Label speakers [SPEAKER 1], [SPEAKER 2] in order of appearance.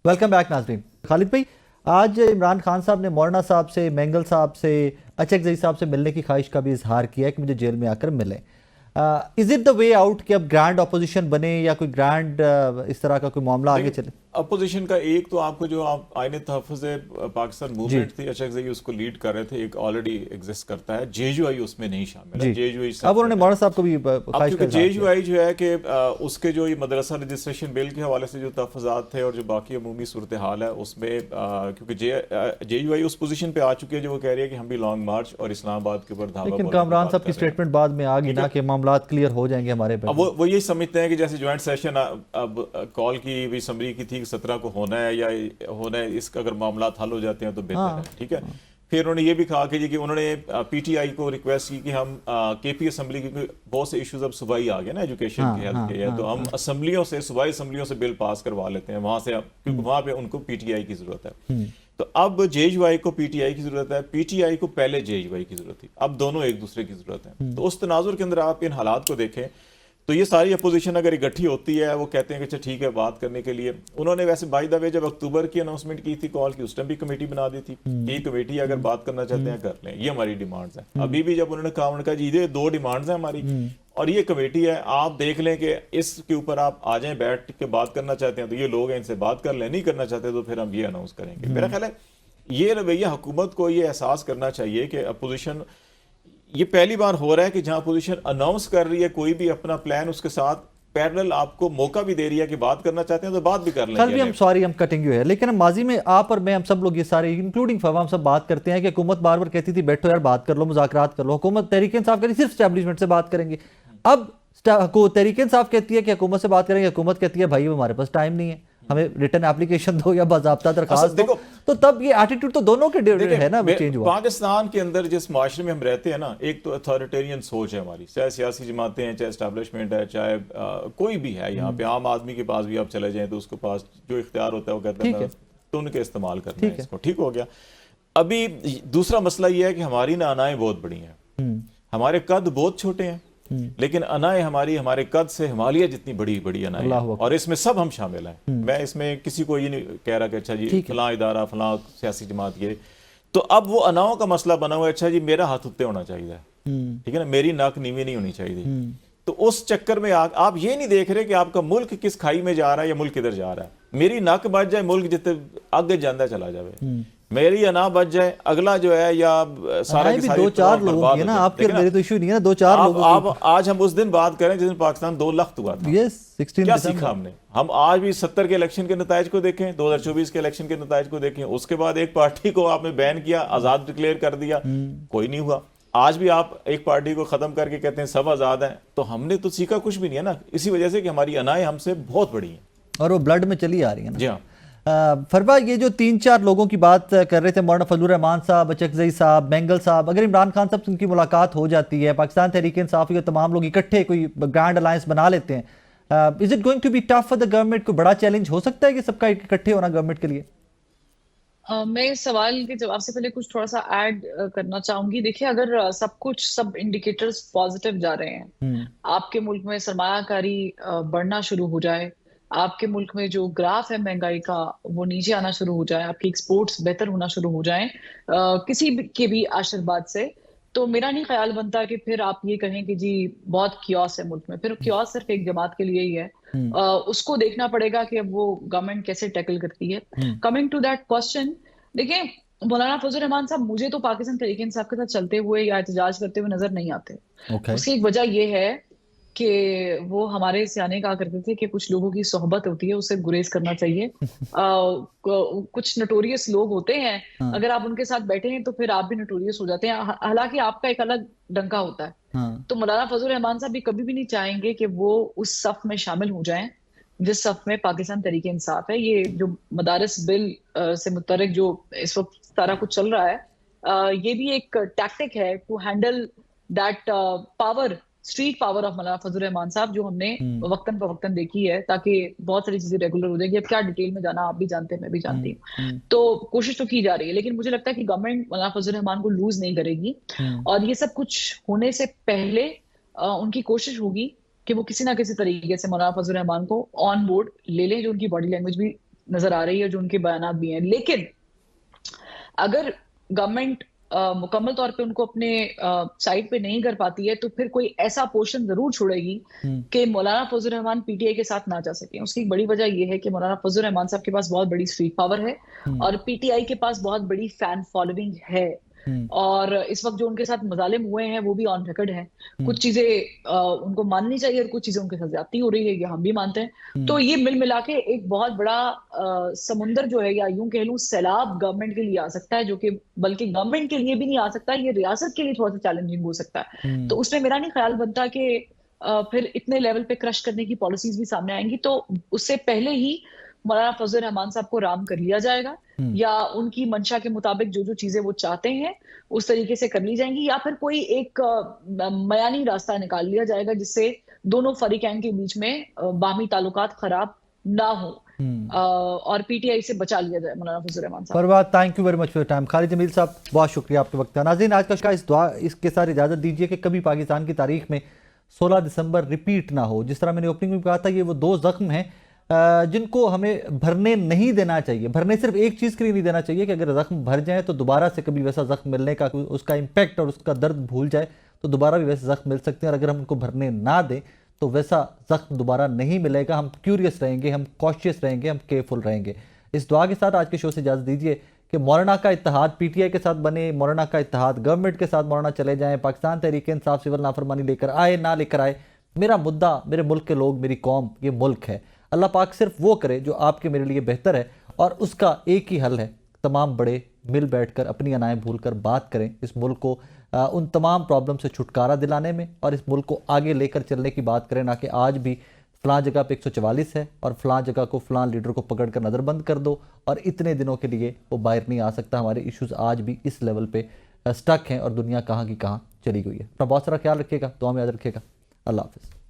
[SPEAKER 1] Welcome back नाजरीन। खालिद भाई, आज इमरान खान साहब ने मौलाना साहब से, मेंगल साहब से, अचकजई साहब से मिलने की ख्वाहिश का भी इजहार किया है कि मुझे जेल में आकर मिलें। Is it the way out कि अब ग्रैंड अपोजिशन बने या कोई ग्रैंड इस तरह का कोई मामला आगे चले?
[SPEAKER 2] अपोजिशन का एक तो आपको जो आप आईने तहफ़्फ़ुज़ पाकिस्तान मूवमेंट थी, अचकजई उसको लीड कर रहे थे, एक ऑलरेडी एग्जिस्ट करता है। जेयूआई उसमें नहीं शामिल है। जेयूआई
[SPEAKER 1] अब उन्होंने मौलाना साहब को भी
[SPEAKER 2] क्योंकि जेयूआई जो है कि उसके जो ये मदरसा रजिस्ट्रेशन बिल के हवाले से जो तहफ़्फ़ुज़ात थे और जो बाकी अमूमी सूरत हाल है उसमें क्योंकि जेयूआई उस पोजीशन पे आ चुकी है जो वो कह रही है कि हम भी लॉन्ग मार्च और इस्लामाबाद के ऊपर धावा।
[SPEAKER 1] लेकिन कामरान साहब की स्टेटमेंट बाद में आ गई ना कि मामला क्लियर हो जाएंगे हमारे पे।
[SPEAKER 2] वो यही समझते हैं कि जैसे ज्वाइंट सेशन अब कॉल की भी समरी की थी 17 को होना है या होना है, इसका अगर मामला हल हो जाते हैं तो बेहतर है। ठीक है। फिर उन्होंने ये भी कहा कि उन्होंने पीटीआई को रिक्वेस्ट की कि हम केपी असम्बली के बहुत से इश्यूज अब सुबह ही आ गए ना, एजुकेशन के, हेल्थ के, तो हम असम्बलियों से, सूबाई असम्बलियों से बिल पास करवा लेते हैं वहां से, क्योंकि वहां पे उनको पीटीआई की जरूरत है। तो अब जेयूआई को पीटीआई की जरूरत है, पीटीआई को पहले जेयूआई की जरूरत थी, अब दोनों एक दूसरे की जरूरत है। तो उस तनाजुर के अंदर आप इन हालात को देखें तो ये सारी अपोजिशन अगर इकट्ठी होती है, वो कहते हैं कि अच्छा ठीक है बात करने के लिए। उन्होंने वैसे बाय द वे जब अक्टूबर की अनाउंसमेंट की थी कॉल की, उस टाइम भी कमेटी बना दी थी, ये कमेटी अगर बात करना चाहते हैं कर लें, ये हमारी डिमांड्स हैं। अभी भी जब उन्होंने कहा, उन्होंने कहा जी ये 2 डिमांड्स हैं हमारी और ये कमेटी है, आप देख लें कि इसके ऊपर आप आ जाएं, बैठ के बात करना चाहते हैं तो ये लोग हैं, इनसे बात कर लें, नहीं करना चाहते तो फिर हम ये अनाउंस करेंगे। मेरा ख्याल है ये रवैया हुकूमत को ये एहसास करना चाहिए कि अपोजिशन, ये पहली बार हो रहा है कि जहां अपोजिशन अनाउंस कर रही है कोई भी अपना प्लान, उसके साथ पैरेलल आपको मौका भी दे रही है कि बात करना चाहते हैं तो बात भी कर लेंगे।
[SPEAKER 1] कल भी हम सॉरी हम कटिंग है, लेकिन हम माजी में आप और मैं, हम सब लोग ये सारे इंक्लूडिंग फवाम सब बात करते हैं कि हुकूमत बार बार कहती थी बैठो यार बात कर लो, मुज़ाकरात कर लो। हुकूमत तहरीक इंसाफ कह रही सिर्फ एस्टैब्लिशमेंट से बात करेंगे। अब तहरीक इंसाफ कहती है कि हुकूमत से बात करेंगे, हुकूमत कहती है भाई हमारे पास टाइम नहीं है, हमें रिटर्न एप्लीकेशन दो या बाज़ाब्ता दरखास्त दो। तो तब ये एटीट्यूड तो दोनों के है ना, चेंज हुआ।
[SPEAKER 2] पाकिस्तान के अंदर जिस माशरे में हम रहते हैं ना, एक तो अथॉरिटेरियन सोच है हमारी, चाहे सियासी जमातें हैं, चाहे एस्टैब्लिशमेंट है, चाहे कोई भी है। यहाँ पे आम आदमी के पास भी आप चले जाएं तो उसके पास जो इख्तियार होता है वो कहता है तो उनके इस्तेमाल करना है इसको। ठीक हो गया। अभी दूसरा मसला ये है कि हमारी ना अनाएं बहुत बड़ी हैं, हमारे कद बहुत छोटे हैं, लेकिन अनाएं हमारी हमारे कद से हिमालय जितनी बड़ी बड़ी अनाएं हैं, और इसमें सब हम शामिल हैं। मैं इसमें किसी को ये नहीं कह रहा कि अच्छा जी फलां इदारा फलां सियासी जमात ये, तो अब वो अनाओं का मसला बना हुआ है। अच्छा जी मेरा हाथ उत्ते होना चाहिए, ठीक है ना, मेरी नाक नीवी नहीं होनी चाहिए। तो उस चक्कर में आप ये नहीं देख रहे कि आपका मुल्क किस खाई में जा रहा है या मुल्क किधर जा रहा है। मेरी नाक बच जाए, मुल्क जितने आगे जाता चला जाए, मेरी अना बच जाए, अगला जो है या सारे के सारे
[SPEAKER 1] 2-4 लोग ना, आपके मेरे तो इशू नहीं है ना, 2-4 लोग।
[SPEAKER 2] आप आज हम उस दिन बात करें जिस दिन पाकिस्तान 2 लाख हुआ था। क्या सीखा हमने? हम आज भी 70 के इलेक्शन के नतायज को देखें, 2024 के इलेक्शन के नतायज को देखें, उसके बाद एक पार्टी को आपने बैन किया, आजाद डिक्लेयर कर दिया, कोई नहीं हुआ। आज भी आप एक पार्टी को खत्म करके कहते हैं सब आजाद हैं, तो हमने तो सीखा कुछ भी नहीं है ना। इसी वजह से कि हमारी अनाएं हमसे बहुत बड़ी हैं
[SPEAKER 1] और वो ब्लड में चली आ रही है ना।
[SPEAKER 2] जी हाँ।
[SPEAKER 1] फरबा, ये जो 3-4 लोगों की बात कर रहे थे, मौलाना फजलुर रहमान साहब, अचकजई साहब, मेंगल साहब, अगर इमरान खान साहब से उनकी मुलाकात हो जाती है, पाकिस्तान तहरीक इंसाफ के तमाम लोग इकट्ठे कोई ग्रैंड अलायंस बना लेते हैं, is it going to be tough for the government? को बड़ा चैलेंज हो सकता है कि सबका इकट्ठे होना गवर्नमेंट के लिए?
[SPEAKER 3] मैं इस सवाल के जवाब से पहले कुछ थोड़ा सा ऐड करना चाहूंगी। देखिए, अगर सब इंडिकेटर्स पॉजिटिव जा रहे हैं, आपके मुल्क में सरमायाकारी बढ़ना शुरू हो जाए, आपके मुल्क में जो ग्राफ है महंगाई का वो नीचे आना शुरू हो जाए, आपकी एक्सपोर्ट्स बेहतर होना शुरू हो जाएं किसी के भी आशीर्वाद से, तो मेरा नहीं ख्याल बनता कि फिर आप ये कहें कि जी बहुत कियोस है मुल्क में। फिर कियोस सिर्फ एक जमात के लिए ही है। उसको देखना पड़ेगा कि अब वो गवर्नमेंट कैसे टैकल करती है। कमिंग टू दैट क्वेश्चन, देखिए मौलाना फजल रहमान साहब मुझे तो पाकिस्तान तहरीक इंसाफ के साथ चलते हुए या एहतजाज करते हुए नजर नहीं आते। उसकी एक वजह यह है कि वो हमारे सियाने कहा करते थे कि कुछ लोगों की सोहबत होती है, उससे गुरेज करना चाहिए। कुछ नटोरियस लोग होते हैं, अगर आप उनके साथ बैठे हैं तो फिर आप भी नटोरियस हो जाते हैं, हालांकि आपका एक अलग डंका होता है। तो मौलाना फजल रहमान साहब भी कभी भी नहीं चाहेंगे कि वो उस सफ में शामिल हो जाएं जिस सफ में पाकिस्तान तहरीक इंसाफ है। ये जो मदारस बिल से मुतल्लिक जो इस वक्त सारा कुछ चल रहा है, ये भी एक टैक्टिक है to handle that power, street power of Maulana फजल रहमान साहब, जो हमने वक्तन पर वक्तन देखी है, ताकि बहुत सारी चीजें रेगुलर हो जाएगी। अब क्या डिटेल में जाना, आप भी जानते हैं, मैं भी जानती हूँ। तो कोशिश तो की जा रही है, लेकिन मुझे लगता है कि गवर्नमेंट मौलाना फजल रहमान को लूज नहीं करेगी, और ये सब कुछ होने से पहले उनकी कोशिश होगी कि वो किसी ना किसी तरीके से मौलाना फजल रहमान को ऑन बोर्ड ले लें, जो उनकी बॉडी लैंग्वेज भी नजर आ रही है, जो उनके बयानात भी हैं। लेकिन अगर गवर्नमेंट मुकम्मल तौर पे उनको अपने साइड पे नहीं कर पाती है, तो फिर कोई ऐसा पोर्शन जरूर छोड़ेगी कि मौलाना फजल रहमान पीटीआई के साथ ना जा सके। उसकी एक बड़ी वजह यह है कि मौलाना फजल रहमान साहब के पास बहुत बड़ी स्ट्रीट पावर है और पीटीआई के पास बहुत बड़ी फैन फॉलोइंग है। और इस वक्त जो उनके साथ मजालिम हुए हैं वो भी ऑन रिकॉर्ड हैं। कुछ चीजें उनको माननी चाहिए और कुछ चीजें उनके साथ ज्यादती हो रही है, ये हम भी मानते हैं। तो ये मिल मिला के एक बहुत बड़ा समुंदर जो है, या यूं कह लूं सैलाब गवर्नमेंट के लिए आ सकता है, जो कि बल्कि गवर्नमेंट के लिए भी नहीं आ सकता, ये रियासत के लिए थोड़ा सा चैलेंजिंग हो सकता है। तो उसमें मेरा नहीं ख्याल बनता कि फिर इतने लेवल पे क्रश करने की पॉलिसीज भी सामने आएंगी। तो उससे पहले ही मौलाना फजल रहमान साहब को राम कर लिया जाएगा, या उनकी मंशा के मुताबिक जो जो चीजें वो चाहते हैं उस तरीके से कर ली जाएंगी, या फिर कोई एक मयानी रास्ता निकाल लिया जाएगा जिससे दोनों फरीकैन के बीच में बाहमी ताल्लुकात खराब ना हो और पीटीआई से बचा लिया जाए मौलाना फजल रहमान साहब।
[SPEAKER 1] Parwaz, thank you very much for time. Khalid Jamil साहब, बहुत शुक्रिया आपके वक्त का। नाज़रीन, आज का इस दुआ इसके साथ इजाज़त दीजिए कि कभी पाकिस्तान की तारीख में 16 दिसंबर रिपीट ना हो। जिस तरह मैंने ओपनिंग में कहा था, ये वो दो जख्म हैं जिनको हमें भरने नहीं देना चाहिए। भरने सिर्फ एक चीज़ के लिए नहीं देना चाहिए कि अगर जख्म भर जाए तो दोबारा से कभी वैसा जख्म मिलने का, उसका इम्पैक्ट और उसका दर्द भूल जाए तो दोबारा भी वैसे जख्म मिल सकते हैं। और अगर हम उनको भरने ना दें तो वैसा जख्म दोबारा नहीं मिलेगा। हम क्यूरियस रहेंगे, हम कॉशियस रहेंगे, हम केयरफुल रहेंगे। इस दुआ के साथ आज के शो से इजाज़त दीजिए कि मौलाना का इत्तेहाद पीटीआई के साथ बने, मौलाना का इत्तेहाद गवर्नमेंट के साथ मौलाना चले जाएं, पाकिस्तान तहरीक इंसाफ सिविल नाफरमानी लेकर आए ना लेकर आए, मेरा मुद्दा, मेरे मुल्क के लोग, मेरी कौम, ये मुल्क है। अल्लाह पाक सिर्फ वो करे जो आपके मेरे लिए बेहतर है, और उसका एक ही हल है, तमाम बड़े मिल बैठकर अपनी अनाएं भूल कर बात करें, इस मुल्क को उन तमाम प्रॉब्लम से छुटकारा दिलाने में और इस मुल्क को आगे लेकर चलने की बात करें, ना कि आज भी फ़लाँ जगह पे 144 है और फ़लाँ जगह को फ़लाँ लीडर को पकड़ कर नज़रबंद कर दो और इतने दिनों के लिए वो बाहर नहीं आ सकता। हमारे इश्यूज़ आज भी इस लेवल पे स्टक हैं और दुनिया कहाँ की कहाँ चली गई है। अपना बहुत सारा ख्याल रखिएगा, दुआ में याद रखिएगा। अल्लाह हाफ़िज़।